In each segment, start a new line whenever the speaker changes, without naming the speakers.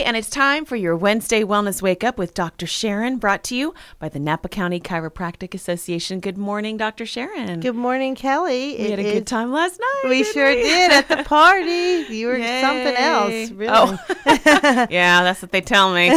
And it's time for your Wednesday Wellness Wake Up with Dr. Sharon, brought to you by the Napa County Chiropractic Association. Good morning, Dr. Sharon.
Good morning, Kelly.
We had a good time last night.
We sure did at the party. You were something else, really.
Oh. Yeah, that's what they tell me.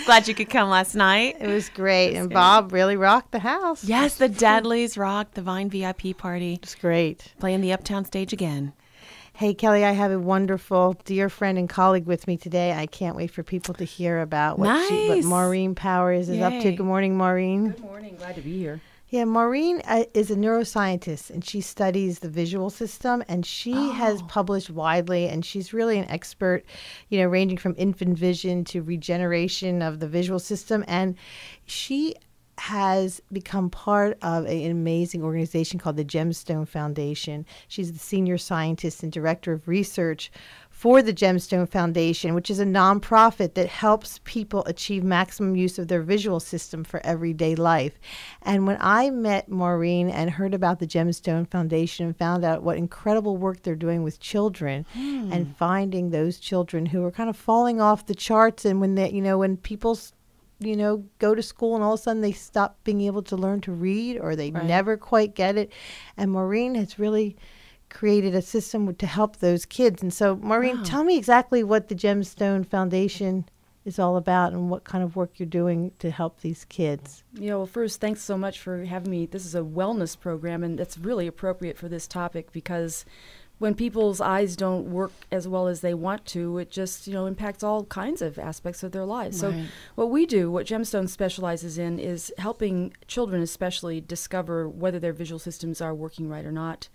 Glad you could come last night.
It was great. And Bob really rocked the house.
Yes, the Dudleys rocked the Vine VIP party.
It's great.
Playing the Uptown stage again.
Hey, Kelly, I have a wonderful dear friend and colleague with me today. I can't wait for people to hear about what Maureen Powers is up to. Good morning, Maureen.
Good morning. Glad to be here.
Yeah, Maureen is a neuroscientist, and she studies the visual system, and she has published widely, and she's really an expert, ranging from infant vision to regeneration of the visual system. And she has become part of an amazing organization called the Gemstone Foundation. She's the senior scientist and director of research for the Gemstone Foundation, which is a nonprofit that helps people achieve maximum use of their visual system for everyday life. And when I met Maureen and heard about the Gemstone Foundation and found out what incredible work they're doing with children and finding those children who are kind of falling off the charts, and when they, when people's go to school and all of a sudden they stop being able to learn to read, or they never quite get it. And Maureen has really created a system to help those kids. And so, Maureen, tell me exactly what the Gemstone Foundation is all about and what kind of work you're doing to help these kids.
Yeah, well, first, thanks so much for having me. This is a wellness program, and that's really appropriate for this topic because when people's eyes don't work as well as they want to, it just, impacts all kinds of aspects of their lives.
Right.
So what we do, what Gemstone specializes in, is helping children especially discover whether their visual systems are working right or not.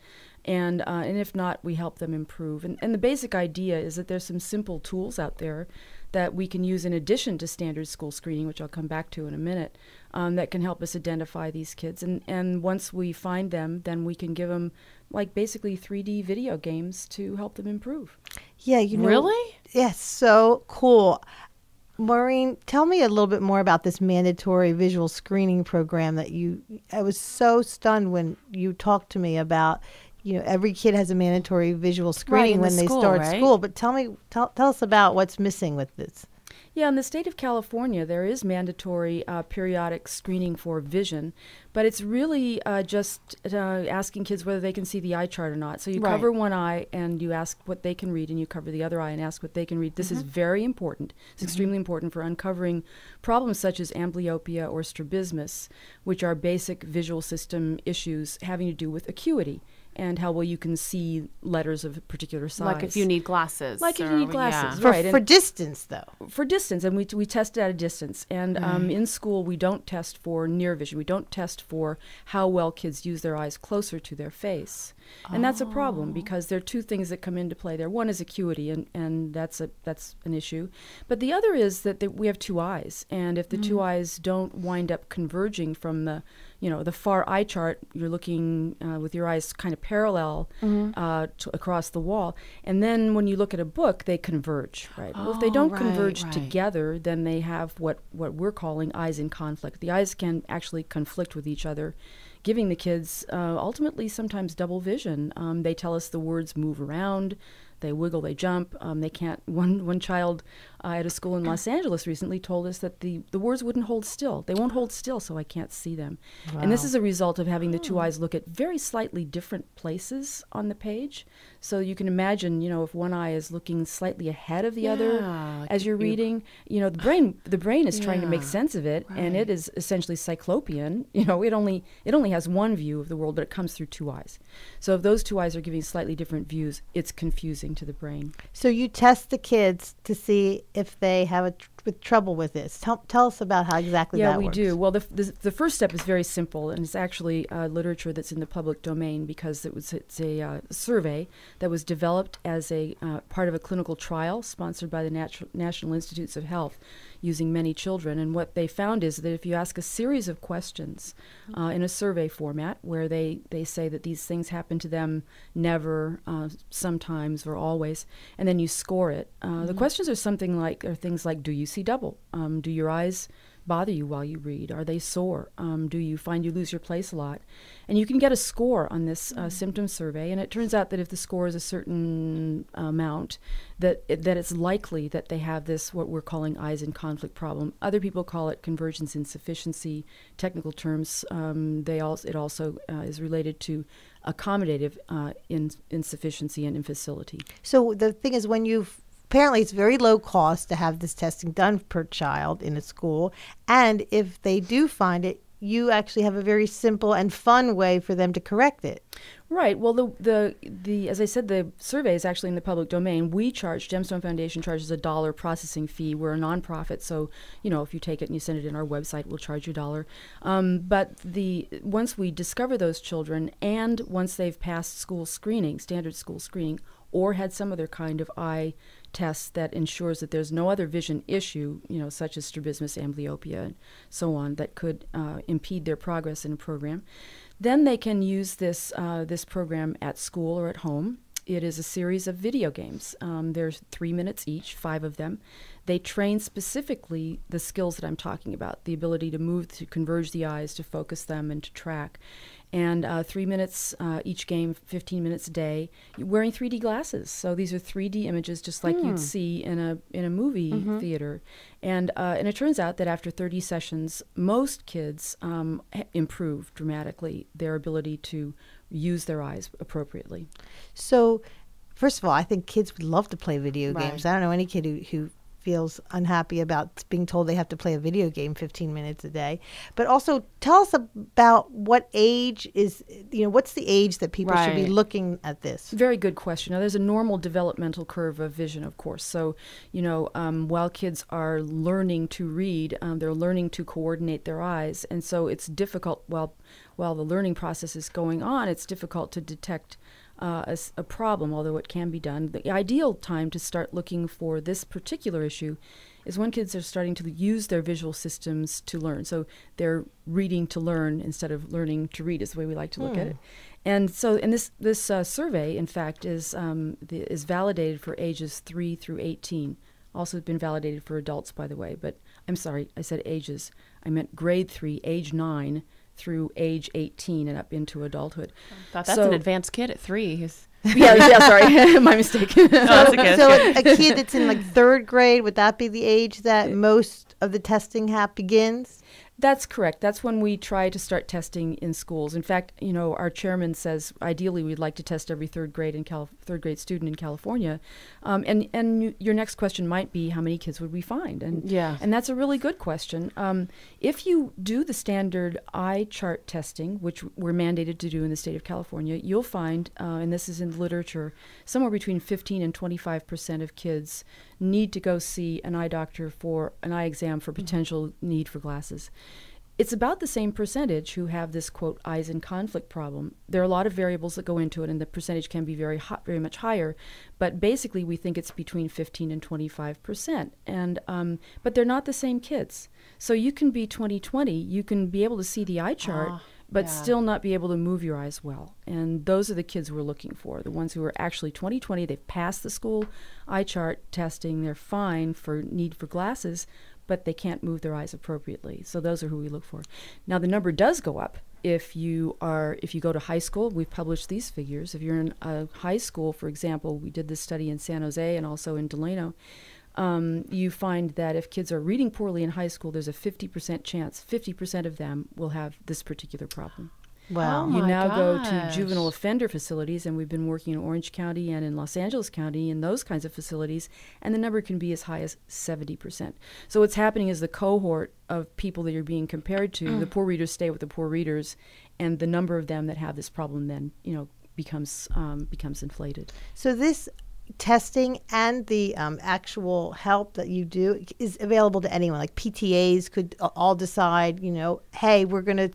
And if not, we help them improve. And the basic idea is that there's some simple tools out there that we can use in addition to standard school screening, which I'll come back to in a minute, that can help us identify these kids. And once we find them, then we can give them basically 3D video games to help them improve.
Yeah,
Really?
Yes, so cool. Maureen, tell me a little bit more about this mandatory visual screening program that I was so stunned when you talked to me about, every kid has a mandatory visual screening when they start school. But tell us about what's missing with this.
Yeah, in the state of California, there is mandatory periodic screening for vision, but it's really just asking kids whether they can see the eye chart or not. So you cover one eye and you ask what they can read, and you cover the other eye and ask what they can read. This is very important. It's extremely important for uncovering problems such as amblyopia or strabismus, which are basic visual system issues having to do with acuity and how well you can see letters of a particular size.
Like if you need glasses.
Like if you need glasses,
yeah.
right.
For distance, though.
For distance, and we test at a distance. And in school, we don't test for near vision. We don't test for how well kids use their eyes closer to their face. And that's a problem because there are two things that come into play there. One is acuity, and that's an issue. But the other is that we have two eyes. And if the two eyes don't wind up converging from the far eye chart, you're looking with your eyes kind of parallel across the wall. And then when you look at a book, they converge, right? Well, if they don't converge together, then they have what we're calling eyes in conflict. The eyes can actually conflict with each other, giving the kids ultimately sometimes double vision. They tell us the words move around, they wiggle, they jump. They can't. One child at a school in Los Angeles recently told us that the words wouldn't hold still. They won't hold still, so I can't see them. Wow. And this is a result of having the two eyes look at very slightly different places on the page. So you can imagine, if one eye is looking slightly ahead of the other as you're reading, the brain is trying to make sense of it, and it is essentially cyclopean. It only has one view of the world, but it comes through two eyes. So if those two eyes are giving slightly different views, it's confusing to the brain.
So you test the kids to see if they have trouble with this. Tell us about how exactly that works.
Yeah, we do. Well, the first step is very simple, and it's actually literature that's in the public domain because it's a survey that was developed as a part of a clinical trial sponsored by the National Institutes of Health using many children. And what they found is that if you ask a series of questions in a survey format where they say that these things happen to them never, sometimes, or always, and then you score it, the questions are things like, do you see double? Do your eyes bother you while you read? Are they sore? Do you find you lose your place a lot? And you can get a score on this symptom survey, and it turns out that if the score is a certain amount, that it's likely that they have this, what we're calling eyes in conflict problem. Other people call it convergence insufficiency. Technical terms, it also is related to accommodative insufficiency and infacility.
So the thing is, apparently it's very low cost to have this testing done per child in a school. And if they do find it, you actually have a very simple and fun way for them to correct it.
Right. Well, the as I said, the survey is actually in the public domain. Gemstone Foundation charges $1 processing fee. We're a nonprofit, so if you take it and you send it in our website, we'll charge you $1. But once we discover those children, and once they've passed school screening, standard school screening, or had some other kind of eye test that ensures that there's no other vision issue, such as strabismus, amblyopia, and so on, that could impede their progress in a program, then they can use this program at school or at home. It is a series of video games. There's 3 minutes each, 5 of them. They train specifically the skills that I'm talking about, the ability to move, to converge the eyes, to focus them, and to track. And 3 minutes each game, 15 minutes a day, wearing 3D glasses. So these are 3D images, just like you'd see in a movie theater. And it turns out that after 30 sessions, most kids improve dramatically their ability to use their eyes appropriately.
So, first of all, I think kids would love to play video games. I don't know any kid who feels unhappy about being told they have to play a video game 15 minutes a day. But also tell us about what age what's the age that people should be looking at this?
Very good question. Now, there's a normal developmental curve of vision, of course. So, while kids are learning to read, they're learning to coordinate their eyes. And so it's difficult, while the learning process is going on, it's difficult to detect a problem, although it can be done. The ideal time to start looking for this particular issue is when kids are starting to use their visual systems to learn. So they're reading to learn instead of learning to read, is the way we like to look at it. And so, this survey, in fact, is validated for ages 3 through 18. Also been validated for adults, by the way. But I'm sorry, I said ages. I meant grade 3, age 9. Through age 18 and up into adulthood.
That's an advanced kid at 3.
Yeah, sorry, my mistake.
So a kid that's in 3rd grade, would that be the age that most of the testing begins?
That's correct. That's when we try to start testing in schools. In fact, our chairman says ideally we'd like to test every 3rd grade student in California. And your next question might be, how many kids would we find? And that's a really good question. If you do the standard eye chart testing, which we're mandated to do in the state of California, you'll find, and this is in the literature, somewhere between 15 and 25% of kids need to go see an eye doctor for an eye exam for potential need for glasses. It's about the same percentage who have this, quote, eyes in conflict problem. There are a lot of variables that go into it, and the percentage can be very much higher. But basically, we think it's between 15 and 25%. And but they're not the same kids. So you can be 20/20. You can be able to see the eye chart, but still not be able to move your eyes well. And those are the kids we're looking for, the ones who are actually 20/20. They've passed the school eye chart testing. They're fine for need for glasses, but they can't move their eyes appropriately. So those are who we look for. Now, the number does go up if you go to high school. We've published these figures. If you're in a high school, for example, we did this study in San Jose and also in Delano, you find that if kids are reading poorly in high school, there's a 50% chance, 50% of them will have this particular problem.
Wow.
Oh
you now go to
gosh.
juvenile offender facilities, and we've been working in Orange County and in Los Angeles County in those kinds of facilities, and the number can be as high as 70%. So what's happening is the cohort of people that you're being compared to, the poor readers stay with the poor readers, and the number of them that have this problem then, becomes inflated.
So this testing and the actual help that you do is available to anyone. Like PTAs could all decide, hey, we're going to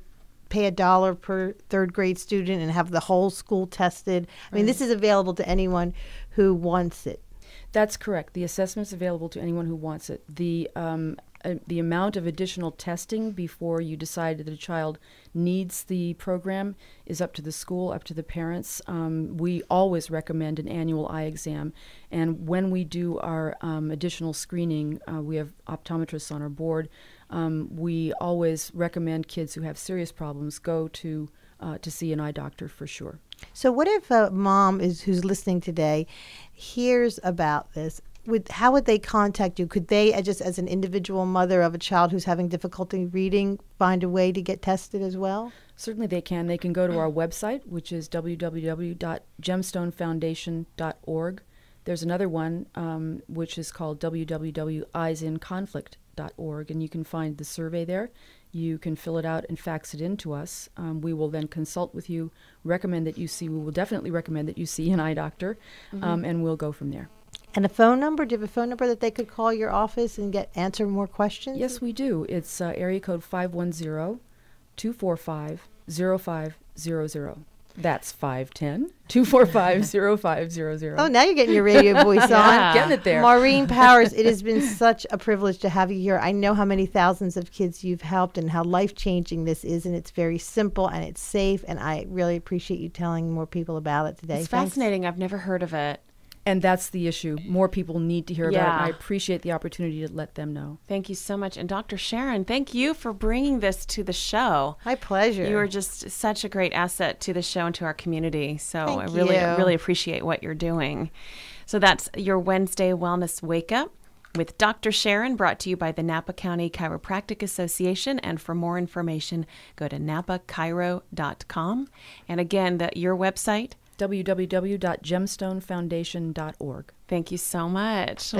pay $1 per 3rd grade student and have the whole school tested. I mean, this is available to anyone who wants it.
That's correct. The assessment's available to anyone who wants it. The the amount of additional testing before you decide that a child needs the program is up to the school, up to the parents. We always recommend an annual eye exam. And when we do our additional screening, we have optometrists on our board. We always recommend kids who have serious problems go to see an eye doctor for sure.
So what if a mom who's listening today hears about this? How would they contact you? Could they, just as an individual mother of a child who's having difficulty reading, find a way to get tested as well?
Certainly they can. They can go to our website, which is www.gemstonefoundation.org. There's another one, which is called www.eyesinconflict.org, and you can find the survey there. You can fill it out and fax it in to us. We will then consult with you, we will definitely recommend that you see an eye doctor, and we'll go from there.
And a phone number? Do you have a phone number that they could call your office and answer more questions?
Yes, we do. It's area code 510-245-0500. That's 510-245-0500.
Oh, now you're getting your radio voice on.
Getting it there.
Maureen Powers, it has been such a privilege to have you here. I know how many thousands of kids you've helped and how life-changing this is, and it's very simple and it's safe, and I really appreciate you telling more people about it today.
It's fascinating. I've never heard of it.
And that's the issue. More people need to hear about it, and I appreciate the opportunity to let them know.
Thank you so much. And Dr. Sharon, thank you for bringing this to the show.
My pleasure.
You are just such a great asset to the show and to our community. So
Thank
I
you.
really appreciate what you're doing. So that's your Wednesday Wellness Wake Up with Dr. Sharon, brought to you by the Napa County Chiropractic Association. And for more information, go to napachiro.com. And again, your website,
www.gemstonefoundation.org.
Thank you so much.